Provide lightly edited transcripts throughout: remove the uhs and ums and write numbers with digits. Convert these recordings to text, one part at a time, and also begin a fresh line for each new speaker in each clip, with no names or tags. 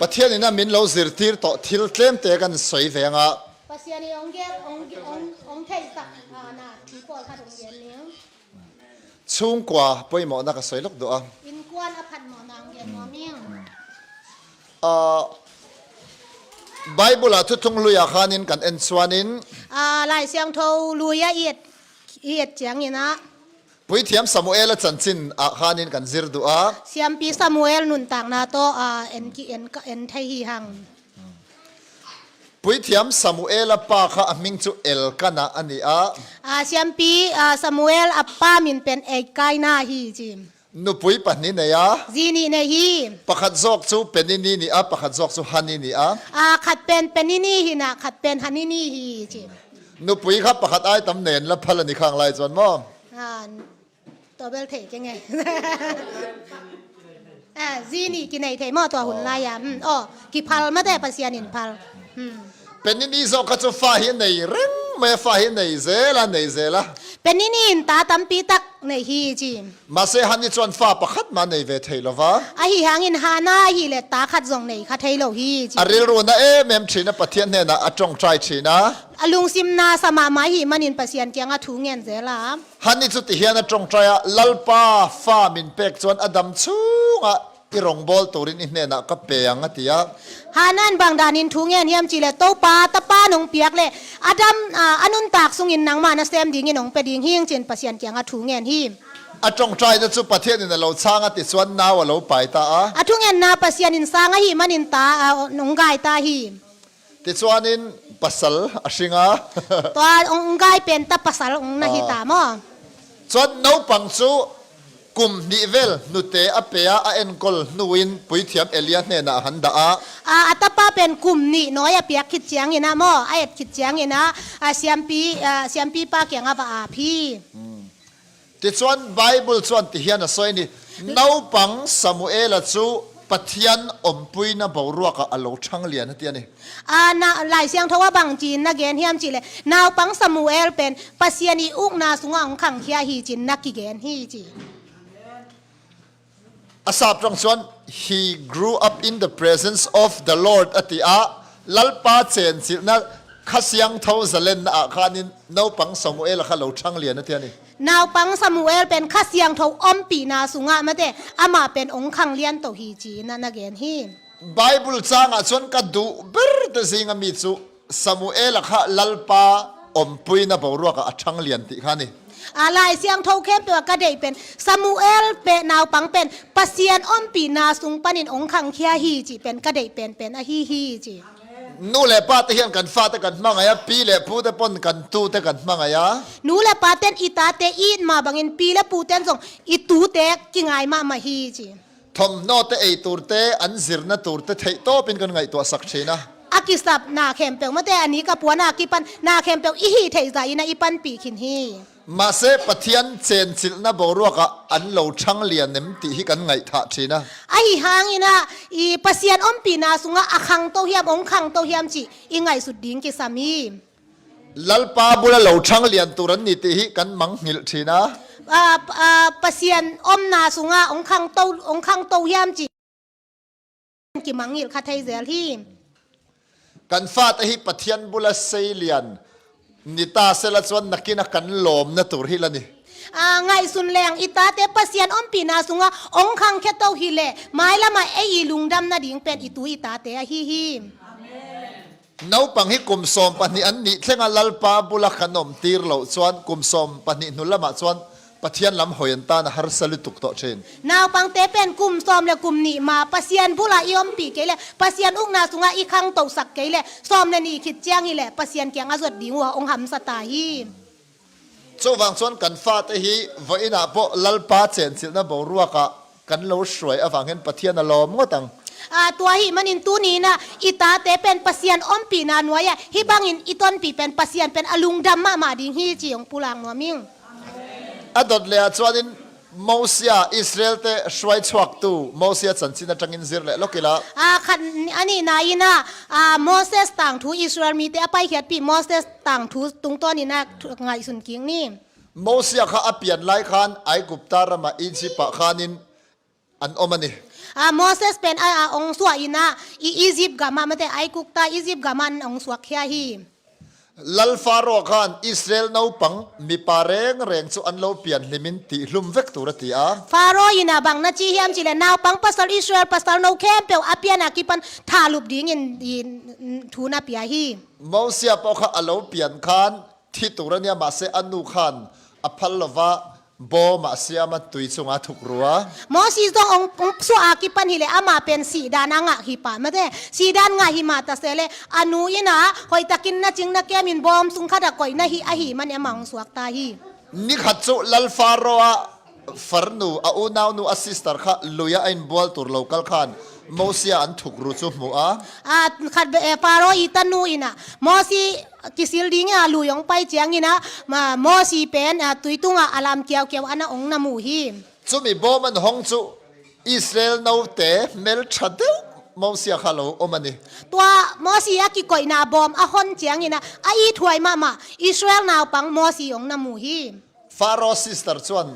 ประเทศนี้นะมินเราสิร์ตีร์ต่อทิลเต็มเตะกันสวยแฝงอ่ะ
ปัสยานีองเทสักน่ะที่ปอดขาดองเย็นเนี้ย
ชุ่มกว่าไปหมอนักสวยลูกดูอ่ะ
อินกวนอภันหมอนางเย็นหมอเมียง
ไบเบิลทุกทงลุยอาคานินกันเอ็นสวานิน
ลายเสียงโทลุยเอียดเจียงนี่นะ
ปุยเทียมซามูเอลจันจินอาคานินกันซิรดูอ่ะ
เสียมปีซามูเอลนุนต่างนาโตเอ็นไทฮีหัง
ปุยเทียมซามูเอลป้าข้ามิงจูเอลกันนะอันนี้อ่ะ
เสียมปีซามูเอลอัปป้ามินเป็นเอกไกนาฮีจิม
นุปุยปันนี่เนีย
จีนี่เนฮี
ประคัดจอกจูเป็นนี่นี่อ่ะประคัดจอกจูฮันนี่อ่ะ
ขัดเป็นนี่ฮีนะขัดเป็นฮันนี่ฮีจิม
นุปุยครับประคัดไอ้ตำแหน่งและพลันิขังไล่จวนมั่ง
ตัวเบลเทยังไงจีนี่กินไหนเทมอตัวหุ่นลายอ๋อกิพัลไม่ได้ปัสยานินพัล
เป็นนี่จอกจูฟ้าเห็นไหนเร่งไม่ฟ้าเห็นไหนเซล่ะ
เป็นนี่ตาตั้มปีตักในฮีจิ
มาเซฮันนี่จวนฟ้าประคัดมาในเวทีลวะ
ฮีหางินฮานาฮีเลตาขัดจงในขัดเทโลฮีจิ
อาริรูนะเมมชีนะปะเทียนเนี่ยนะจงใจชีนะ
ลุงซิมนาสมามาฮีมันินปัสยันเกียงถูเงินเจล่ะ
ฮันนี่จุดที่เฮียนะจงใจลัลปาฟ้ามินเป็กจวนอดัมชูงะอีรองบอลตัวรินเนี่ยนะก็เปียงอ่ะที่อ่ะ
ฮานันบางดานินทุ่งเงี้ยเฮียมจีเลโตปาตะปานงเปียกเลยอดัมอนุนตากสุงินนางมานะเซมดิ่งนงเป็ดดิ่งเฮียงจีนปัสยันเกียงทุ่งเงี้ยฮี
จงใจจะจุดประเทศนี่เราสร้างอ่ะติดส่วนน้าวเราไปตา
ทุ่งเงี้ยนาปัสยันินสร้างฮีมันินตานงไก่ตาฮี
ติดส่วนนินปัสสลอชิงอ่ะ
ตัวองไก่เป็นตาปัสสลองนาฮิตามอ
ส่วนน้าปังจูกุมนิเวลนุเตอเปียเอ็นกอลนูวินปุยเทียมเอเลียนเนี่ยนะฮันดา
อัตป้าเป็นกลุ่มนี่น้อยเปียกคิดเจียงเงินะมอไอ้คิดเจียงเงินะเสียมปีป้าเกียงอาบอาพี่
ติดส่วนไบเบิลส่วนที่เฮียนสอยนี่น้าปังซามูเอลจูปัทยันอมปุยนะบ่าวรัวกับอโลช่างเลียนที่นี่
น่ะหลายเสียงทว่าบางจีนนะเกณฑ์เฮียมจีเลยนาวปังซามูเอลเป็นปัสยานีอุกนาสุงองขังเฮียฮีจินนักกิเกณฑ์ฮีจี
อาสาบตรงส่วน he grew up in the presence of the Lord อติอาลัลปาเจนสินะข้าเสียงเท่าจะเล่นอาคานินน้าปังซามูเอลข้าเราช่างเลียนที่นี่
นาวปังซามูเอลเป็นข้าเสียงเท่าอมปีนาสุงะมาเตอามาเป็นองค์ขังเลียนตัวฮีจีนั่นนักเกณฑ์ฮี
ไบเบิลจ้างส่วนกัดดูเบิร์ดสิงามิจูซามูเอลข้าลัลปาอมปุยนะบ่าวรัวกับช่างเลียนที่ข้านี่
ลายเสียงเท่าเข้มตัวก็ได้เป็นซามูเอลเป็นนาวปังเป็นปัสยานอมปีนาสุงปนินองขังเคียฮีจีเป็นก็ได้เป็นอาฮีฮีจี
nu le pa te hian kan fa te kan mangaya pi le pu te pon kan tu te kan mangaya
nu le paten itate in ma bangin pi le puten song itu te kingai ma hi chi
thom no te ei tur te an zirna tur te thei to pin kan ngai to sak thina
akisap na khempel mate ani ka puana kipan na khempel i hi thei za ina ipan pi khin hi
ma se pathian chen chil na boruwa ka an lo thang lian nem ti hi kan ngai tha thina
ai hangina i pasian om pi na sunga akhang to hiam ong khang to hiam chi i ngai sut ding ki sami
lalpa bula lo thang lian turan ni ti hi kan mang ngil thina
pasian om na sunga ong khang to hiam chi ki mangil kha thai zel hi
kan fa te hi pathian bula sei lian nita sela chuan nakina kan lom na tur hi lani
ngai sun leng ita te pasian om pi na sunga ong khang khe to hi le mai lama ei lungdam na ding pen itu ita te hi hi
nau pang hi kum som pani an ni thlenga lalpa bula khanom tir lo chuan kum som pani nulama chuan pathian lam hoyan ta na har salu tuk to chen
naw pang te pen kum som le kum ni ma pasian bula i om pi ke le pasian uk na sunga i khang to sak ke le som le ni khit chiang hi le pasian kyang azot ding wa ong ham sa ta hi
chu wang chuan kan fa te hi voina po lalpa chen chil na bo ruwa ka kan lo shruai awang hen pathian a lom ngotang
tua hi manin tu ni na ita te pen pasian om pi na nuaya hi bangin iton pi pen pasian pen alung dam ma ding hi chi ong pulang no ming
adot le chuanin Mosia Israel te shwai chuak tu Mosia chanchin atangin zir le lokila
khan ani na ina Moses tang thu Israel mi te apai khiat pi Moses tang thu tung to ni na ngai sun king ni
Mosia kha apian lai khan ai gupta rama Egypt khanin an omani
Moses pen ong suwa ina i Egypt gama mate ai kukta Egypt gaman ong suwa khia hi
lal faro khan Israel no pang mi pareng reng chu an lo pian limin ti hlum vek turati a
Faro ina bang na chi hiam chile naw pang pasal Israel pasal no kem pe apian akipan thalup ding in thuna pia hi
Mosia po kha alo pian khan thi turania ma se anu khan aphal lova bo ma siama tui chunga thukruwa
Mosi zong ong su akipan hile ama pen si dana nga hi pa mate si dan nga hi mata sele anu ina hoi takin na ching na kemin bom sung khada koi na hi a hi man amang suak ta hi
ni khatchu lal faro a farnu a unaw nu a sister kha luya ain bol tur local khan Mosia an thukru chu mu a
khat Faro itanu ina Mosi kisil ding a luyong pai chiang ina ma Mosi pen tuitunga alam kiaw kiaw ana ong na mu hi
chumi boman hong chu Israel no te mel thadeu Mosia khalo omani
tua Mosi aki koi na bom a hon chiang ina ai thuai ma Israel naw pang Mosi ong na mu hi
Faro sister chuan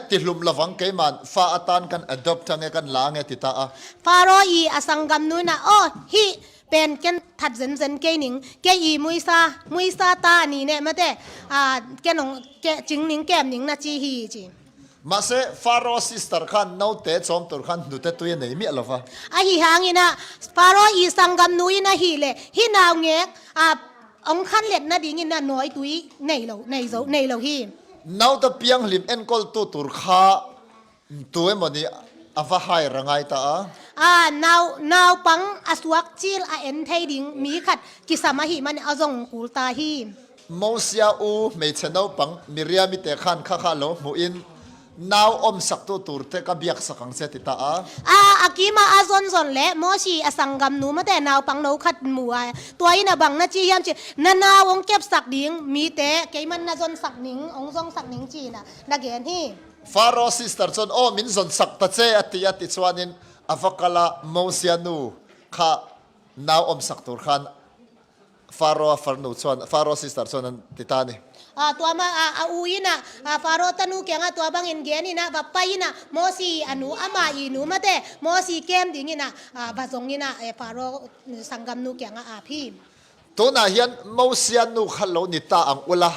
tilum lawang ke man fa atan kan adopt tange kan lange tita a
Faro i asangam nu na hi pen ken that zen ke ning ke i muisa ta ni ne mate ke nong ke jing ning kem ning na chi hi chi
ma se Faro sister khan no te chom tur khan nu te tuye nei mi alova
a hi hangina Faro i sangam nu ina hi le hi naw nge ong khan let na ding ina noi tui nei lo hi
now the piang lim en kol tu tur kha tuwe moni ava hai rangai ta a
now pang aswak chil a en thai ding mi khat kisama hi man azong kul ta hi
Mosia u me cheno pang Miriam te khan kha kha lo mu in now om sak tu tur te ka biak sakang se tita a
akima azon zon le Mosi asangam nu mate naw pang no khat muwa tua ina bang na chi yam chi na ong kep sak ding mi te ke man na zon sak ning ong zong sak ning chi na gen hi
Faro sister chon min zon sak ta che ati chuanin avakala Mosia nu kha now om sak tur khan Faro sister chon titani
tua ma uina Faro tanu kyanga tua bang in geni na bapaina Mosi anu ama inu mate Mosi kem dingina bazong ina Faro sangam nu kyanga phi
tuna hian Mosia nu khalo nita ang ula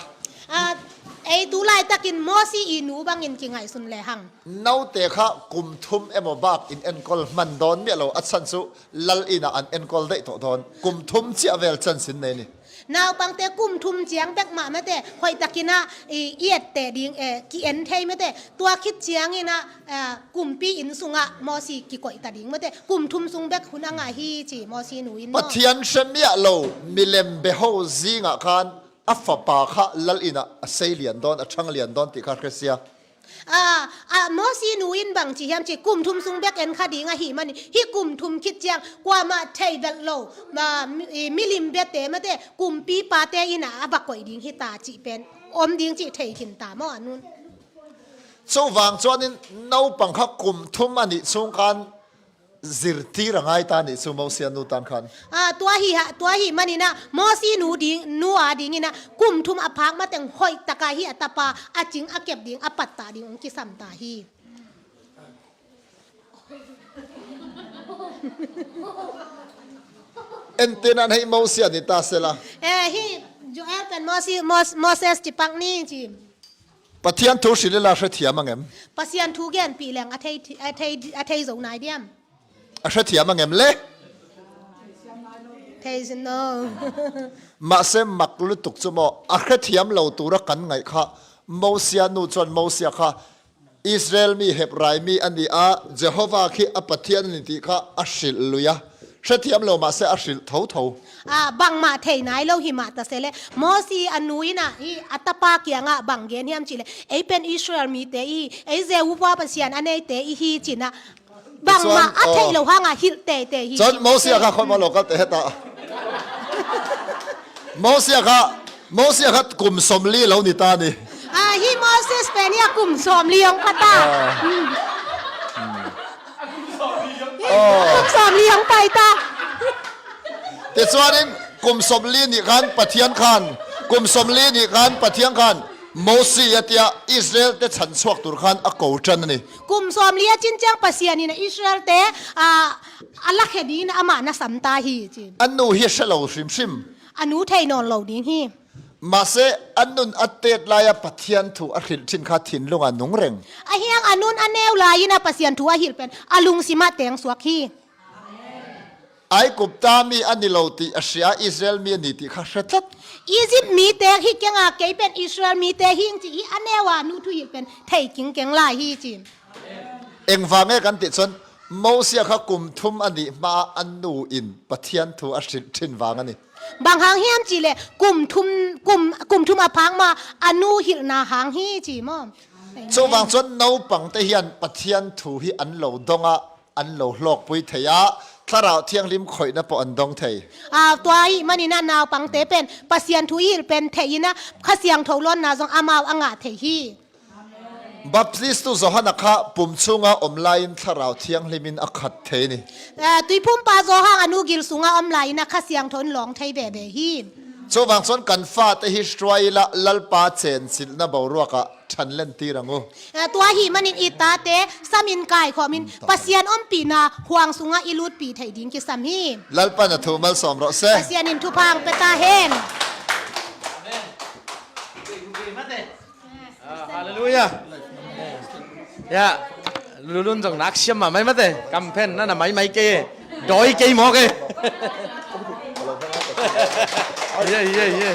ei tu lai takin Mosi inu bang in kingai sun le hang
nau te kha kum thum emo bak in enkol man don mi lo achan chu lal ina an enkol dei to don kum thum chi avel chan sin nei ni
นาวปังเตกุมทุมเจียงแบกมาไม่แต่หอยตะกินะเอียดแต่ดิงกีเอ็นเทไม่แต่ตัวคิดเจียงนี่นะกลุ่มปีอินสุงะมอสีกิก่อยตะดิงไม่แต่กลุ่มทุมสุงแบกคุณอ่างฮีจีมอสีหนูอิน
ปะเทียนเชมียโลมิเลมเบโฮซิงะคันอัฟปาคะลลอินะเซเลียนดอนช่างเลียนดอนติคาเคเซีย
มอสีหนูอินบางจีเฮียมจีกลุ่มทุมซุงแบกเอ็นคดีงาหิมันฮีกลุ่มทุมคิดเจียงกว่ามาไทยเบลโลมามิลิมเบเตมาเตกลุ่มปีปาเตอินะบักก่อยดิงฮิตาจีเป็นอมดิงจีไทยขินตามอนุน
โซวางจวนินนาวปังคักกลุ่มทุมอันนี้สงการซิรตีรังไงตานี่สุมอเซียนูตันคัน
ตัวฮีมันนี่นะมอสีหนูดิงนัวดิงนี่นะกลุ่มทุมอพักมาแต่งหอยตะกาฮีอัตปาอาจิงอาเก็บดิงอปัตตาดิงองกิสัมตาฮี
เอ็นตินันให้มอเซียนิตาเซลา
ฮีจูเอลเป็นมอเซสจิปังนี่จี
ปะเทียนทูสิเลลาเสถียมังเอ็ม
ปัสยันทุเกนปีแรงอาเทยโซนายเดียม
เสถียมังเอ็มเล่
เทยซินโน
มาเซมักลุตุกจุโมเสถียมเหล่าตัวกันไงค่ะมอเซียนูจวนมอเซียค่ะอิสราเอลมีเฮบรายมีอันนี้เจโฮวาคีอปะเทียนนิติค่ะอัชลิลุยะเสถียมเหล่ามาเซอัชลิเท่า
บังมาเทยนายเราหิมะตะเซเลมอซีอนุยนะอีอัตปาเกียงะบังเกนเฮียมจิเลไอเป็นอิสราเอลมีเตอีไอเซวูวาปัสยันอันเนเตอีฮีจินะบังมาอัเทยเราห่างฮิเตฮี
จนมอเซียค่ะคนมาโลกัตเตตามอเซียค่ะกลุ่มสมลีเหล่านิตานี่
ฮีมอเซสเป็นเนี่ยกลุ่มสอมเลียงพัตตากลุ่มสอมเลียงไปตา
แต่ส่วนนี้กลุ่มสมลีนี่กันปะเทียนคันกลุ่มสมลีนี่กันปะเทียนคันมอซีเตียอิสราเอลแต่ฉันสวกตุรคันอโกจันนี่
กลุ่มสอมเลียจินจังปัสยานี่นะอิสราเอลแต่อัลลักเฮดีนอามานะสัมตาฮีจิ
อันนู้เฮชเลาชิม
อนุไทยนอนเหล่านี้ฮี
มาเซอันนุนอัตเตดลายปะเทียนถูอริลชินคาถินลงอันนุงเร่ง
ไอเฮียงอันนุนอันเนวลายนะปัสยันถูอหิลเป็นอลุงสิมาเตงสวกฮี
ไอ้กุบตามีอันนี้เราติอาเซียอิสราเอลมีนิติข้าศึก
อียิปต์มีเตงฮิเกงอาเกยเป็นอิสราเอลมีเตงฮิงจีอันเนวานูทุยเป็นไทยกิงเกงลายฮีจี
เอ็งฟังให้กันติดส่วนมอเซียข้ากุมทุมอันนี้มาอันนูอินปะเทียนถูอาริลชินวางอันนี้
บางหางเฮียมจีเลยกลุ่มทุมอพังมาอนุหิลนาหางฮีจีมอม
โซบางส่วนนูปังเทียนปะเทียนถูฮีอันโลดงะอันโลหลอกปุยเทียถ้าเราเที่ยงริมข่อยนะปอันดงเทย
ตัวอีมันนี่น่านาวปังเตเป็นปัสยันทุยเป็นเทยนะข้าเสียงทอล้นนาจงอามาวอ่างเทฮี
บัพติสตุจอหันข้าปุ่มซุงาอมไลน์ถ้าเราเที่ยงริมินอักขัดเทนี่
ตุยพุ่มปาจอหังอนุกิลซุงาอมไลน์นะข้าเสียงทนหลงเทยเบเบฮี
โซบางส่วนกันฟาเตฮิสตรอยละลลปาเซนสิลนะบาวรัวกะฉันเล่นตีรังโอ
ตัวหีมันอิตาเตสามินกายขอมินปัสยันอมปีนาห่วงสุงาอิลูดปีไทยดิงกิสัมฮี
ลลปานะทูมัลสอมรอเซ
ปัสยันินทุพังเปตาเฮน
ฮาเลลูยายะลุนจงนักเชื่อมาไม่มาเตะกำเพนนั่นน่ะไม่เกย์ดอยเกย์หมอเกย์เย่